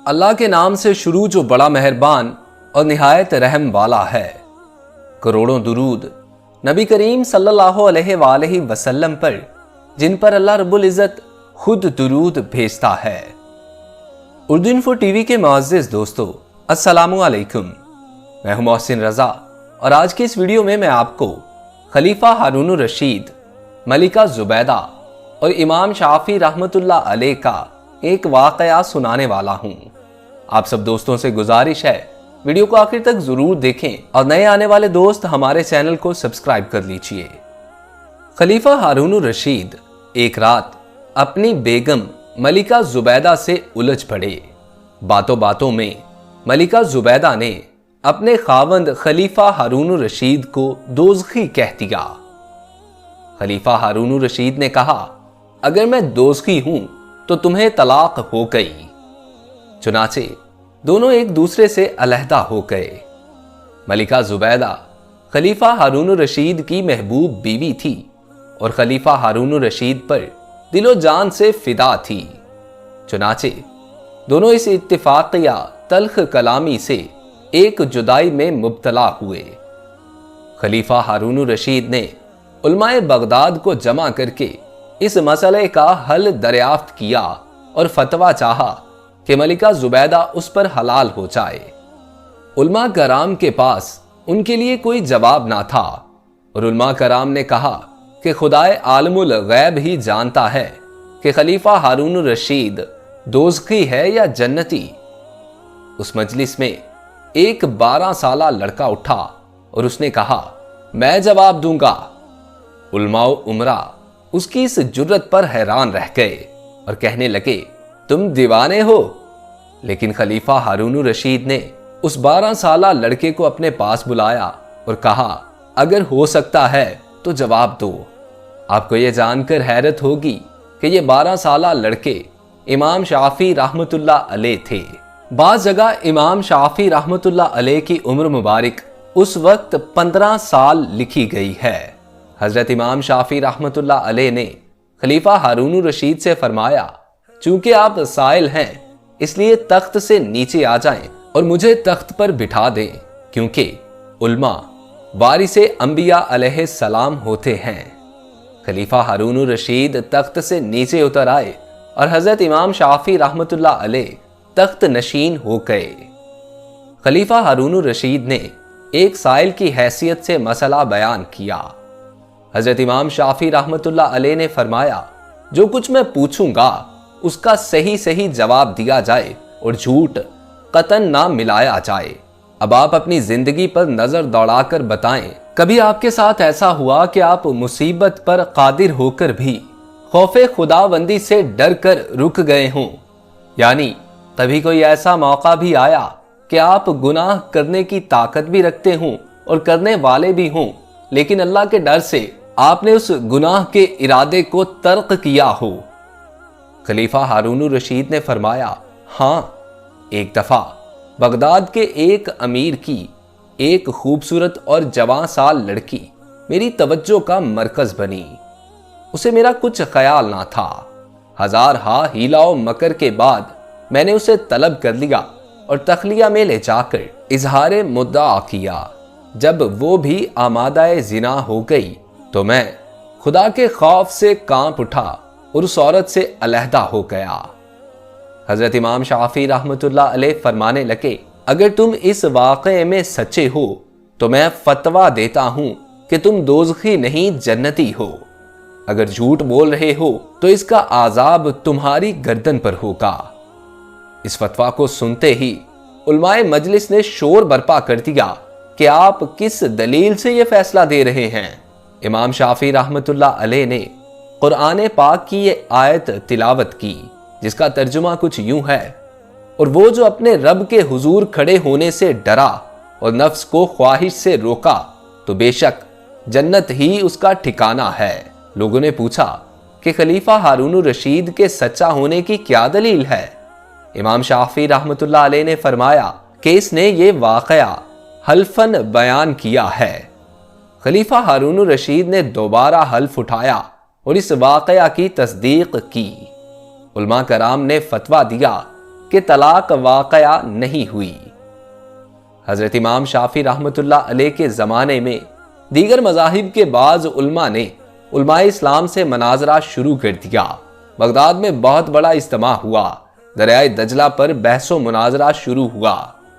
اللہ کے نام سے شروع جو بڑا مہربان اور نہایت رحم والا ہے۔ کروڑوں درود نبی کریم صلی اللہ علیہ وآلہ وسلم پر، جن پر اللہ رب العزت خود درود بھیجتا ہے۔ اردو انفو ٹی وی کے معزز دوستو، السلام علیکم۔ میں ہوں محسن رضا اور آج کی اس ویڈیو میں آپ کو خلیفہ ہارون الرشید، ملکہ زبیدہ اور امام شافعی رحمۃ اللہ علیہ کا ایک واقعہ سنانے والا ہوں۔ آپ سب دوستوں سے گزارش ہے ویڈیو کو آخر تک ضرور دیکھیں اور نئے آنے والے دوست ہمارے چینل کو سبسکرائب کر لیجئے۔ خلیفہ ہارون الرشید ایک رات اپنی بیگم ملکہ زبیدہ سے الجھ پڑے۔ باتوں باتوں میں ملکہ زبیدہ نے اپنے خاوند خلیفہ ہارون الرشید کو دوزخی کہہ دیا۔ خلیفہ ہارون الرشید نے کہا، اگر میں دوزخی ہوں تو تمہیں طلاق ہو گئی۔ چنانچہ دونوں ایک دوسرے سے علیحدہ ہو گئے۔ ملکہ زبیدہ خلیفہ ہارون الرشید کی محبوب بیوی تھی اور خلیفہ ہارون الرشید پر دل و جان سے فدا تھی۔ چنانچہ دونوں اس اتفاقیہ تلخ کلامی سے ایک جدائی میں مبتلا ہوئے۔ خلیفہ ہارون الرشید نے علماء بغداد کو جمع کر کے اس مسئلے کا حل دریافت کیا اور فتویٰ چاہا کہ ملکہ زبیدہ اس پر حلال ہو جائے۔ علماء کرام کے پاس ان کے لیے کوئی جواب نہ تھا اور علماء کرام نے کہا کہ خدائے عالم الغیب ہی جانتا ہے کہ خلیفہ ہارون الرشید دوزخی ہے یا جنتی۔ اس مجلس میں ایک 12 سالہ لڑکا اٹھا اور اس نے کہا، میں جواب دوں گا۔ علماء و امرا اس کی اس جرت پر حیران رہ گئے اور کہنے لگے، تم دیوانے ہو؟ لیکن خلیفہ ہارون الرشید نے اس 12 سالہ لڑکے کو اپنے پاس بلایا اور کہا، اگر ہو سکتا ہے تو جواب دو۔ آپ کو یہ جان کر حیرت ہوگی کہ یہ 12 سالہ لڑکے امام شافعی رحمۃ اللہ علیہ تھے۔ بعض جگہ امام شافعی رحمۃ اللہ علیہ کی عمر مبارک اس وقت 15 سال لکھی گئی ہے۔ حضرت امام شافعی رحمۃ اللہ علیہ نے خلیفہ ہارون الرشید سے فرمایا، چونکہ آپ سائل ہیں اس لیے تخت سے نیچے آ جائیں اور مجھے تخت پر بٹھا دیں، کیونکہ علماء وارث انبیاء علیہ السلام ہوتے ہیں۔ خلیفہ ہارون الرشید تخت سے نیچے اتر آئے اور حضرت امام شافعی رحمۃ اللہ علیہ تخت نشین ہو گئے۔ خلیفہ ہارون الرشید نے ایک سائل کی حیثیت سے مسئلہ بیان کیا۔ حضرت امام شافعی رحمۃ اللہ علیہ نے فرمایا، جو کچھ میں پوچھوں گا اس کا صحیح جواب دیا جائے اور جھوٹ قطعاً نہ ملایا جائے۔ اب آپ اپنی زندگی پر نظر دوڑا کر بتائیں، کبھی آپ کے ساتھ ایسا ہوا کہ آپ مصیبت پر قادر ہو کر بھی خوف خداوندی سے ڈر کر رک گئے ہوں؟ یعنی کبھی کوئی ایسا موقع بھی آیا کہ آپ گناہ کرنے کی طاقت بھی رکھتے ہوں اور کرنے والے بھی ہوں، لیکن اللہ کے ڈر سے آپ نے اس گناہ کے ارادے کو ترک کیا ہو؟ خلیفہ ہارون الرشید نے فرمایا، ہاں، ایک دفعہ بغداد کے ایک امیر کی ایک خوبصورت اور جوان سال لڑکی میری توجہ کا مرکز بنی۔ اسے میرا کچھ خیال نہ تھا۔ ہزارہا ہیلا و مکر کے بعد میں نے اسے طلب کر لیا اور تخلیہ میں لے جا کر اظہار مدعا کیا۔ جب وہ بھی آمادہ زنا ہو گئی تو میں خدا کے خوف سے کانپ اٹھا اور اس عورت سے علیحدہ ہو گیا۔ حضرت امام شافعی رحمۃ اللہ علیہ فرمانے لگے، اگر تم اس واقعے میں سچے ہو تو میں فتویٰ دیتا ہوں کہ تم دوزخی نہیں جنتی ہو۔ اگر جھوٹ بول رہے ہو تو اس کا عذاب تمہاری گردن پر ہوگا۔ اس فتویٰ کو سنتے ہی علماء مجلس نے شور برپا کر دیا کہ آپ کس دلیل سے یہ فیصلہ دے رہے ہیں؟ امام شافعی رحمۃ اللہ علیہ نے قرآن پاک کی یہ آیت تلاوت کی، جس کا ترجمہ کچھ یوں ہے، اور وہ جو اپنے رب کے حضور کھڑے ہونے سے ڈرا اور نفس کو خواہش سے روکا تو بے شک جنت ہی اس کا ٹھکانہ ہے۔ لوگوں نے پوچھا کہ خلیفہ ہارون الرشید کے سچا ہونے کی کیا دلیل ہے؟ امام شافعی رحمۃ اللہ علیہ نے فرمایا کہ اس نے یہ واقعہ حلفاً بیان کیا ہے۔ خلیفہ ہارون الرشید نے دوبارہ حلف اٹھایا اور اس واقعہ کی تصدیق کی۔ علماء کرام نے فتویٰ دیا کہ طلاق واقعہ نہیں ہوئی۔ حضرت امام شافعی رحمۃ اللہ علیہ کے زمانے میں دیگر مذاہب کے بعض علماء نے علماء اسلام سے مناظرہ شروع کر دیا۔ بغداد میں بہت بڑا اجتماع ہوا، دریائے دجلہ پر بحث و مناظرہ شروع ہوا۔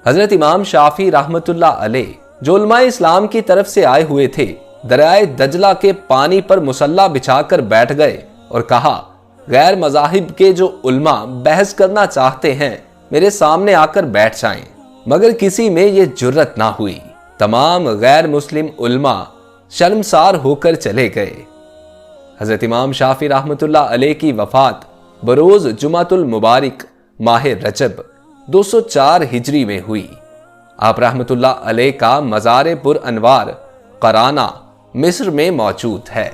حضرت امام شافعی رحمۃ اللہ علیہ جو علماء اسلام کی طرف سے آئے ہوئے تھے، دریائے دجلہ کے پانی پر مصلی بچھا کر بیٹھ گئے اور کہا، غیر مذاہب کے جو علماء بحث کرنا چاہتے ہیں میرے سامنے آ کر بیٹھ جائیں، مگر کسی میں یہ جرت نہ ہوئی۔ تمام غیر مسلم علماء شرمسار ہو کر چلے گئے۔ حضرت امام شافعی رحمۃ اللہ علیہ کی وفات بروز جمعۃ المبارک ماہ رجب 204 ہجری میں ہوئی۔ آپ رحمۃ اللہ علیہ کا مزار پر انوار قرانہ مصر میں موجود ہے۔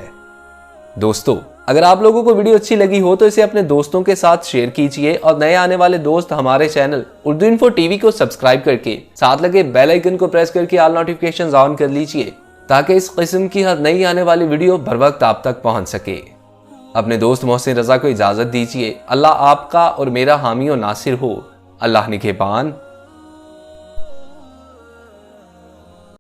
دوستو، اگر آپ لوگوں کو ویڈیو اچھی لگی ہو تو اسے اپنے دوستوں کے ساتھ شیئر کیجئے، اور نئے آنے والے دوست ہمارے channel Urdu info T V کو سبسکرائب کر کے ساتھ لگے بیل آئیکن کو پریس کر کے آل نوٹیفیکیشنز آن کر لیجئے، تاکہ اس قسم کی ہر نئی آنے والی ویڈیو بر وقت آپ تک پہنچ سکے۔ اپنے دوست محسن رضا کو اجازت دیجئے۔ اللہ آپ کا اور میرا حامی و ناصر ہو۔ اللہ نگہبان۔